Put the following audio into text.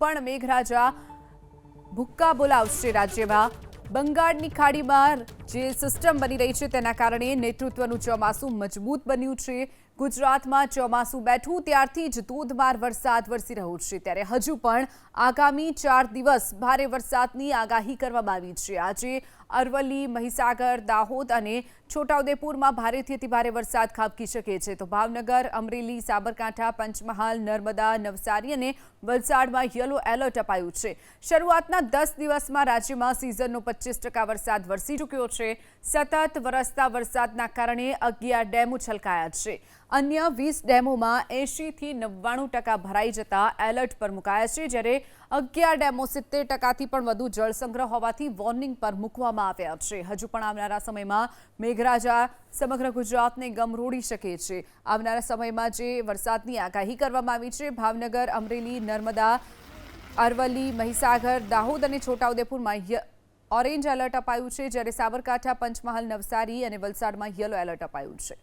પણ મેઘરાજા ભૂક્કા બોલાવશે। રાજ્યમાં બંગાળની ખાડીમાં જે સિસ્ટમ બની રહી છે તેના કારણે નેતૃત્વનું ચોમાસું મજબૂત બન્યું છે। ગુજરાતમાં ચોમાસું બેઠું ત્યારથી જ ધોધમાર વરસાદ વરસી રહ્યો છે, ત્યારે હજુ પણ આગામી 4 દિવસ ભારે વરસાદની આગાહી કરવામાં આવી છે। આજે અરવલ્લી, મહીસાગર, દાહોદ અને છોટાઉદેપુરમાં ભારેથી અતિભારે વરસાદ ખાબકી શકે છે, તો ભાવનગર, અમરેલી, સાબરકાંઠા, પંચમહાલ, નર્મદા, નવસારી અને વલસાડમાં યલો એલર્ટ અપાયું છે। શરૂઆતના 10 દિવસમાં રાજ્યમાં સિઝનનો 25% વરસાદ વરસી ચૂક્યો છે। સતત વરસતા વરસાદના કારણે 11 ડેમો છલકાયા છે। અન્ય 20 ડેમોમાં 80 થી 99% ભરાઈ જતા એલર્ટ પર મુકાયા છે, જ્યારે 11 ડેમો 70%થી પણ વધુ જળસંગ્રહ હોવાથી વોર્નિંગ પર મૂકવામાં આવ્યા છે। હજુ પણ આવનારા સમયમાં મેઘરાજા સમગ્ર ગુજરાતને ગમરોડી શકે છે। આવનારા સમયમાં જે વરસાદની આગાહી કરવામાં આવી છે, ભાવનગર, અમરેલી, નર્મદા, અરવલ્લી, મહીસાગર, દાહોદ અને છોટાઉદેપુરમાં ઓરેન્જ એલર્ટ અપાયું છે, જ્યારે સાબરકાંઠા, પંચમહાલ, નવસારી અને વલસાડમાં યલો એલર્ટ અપાયું છે।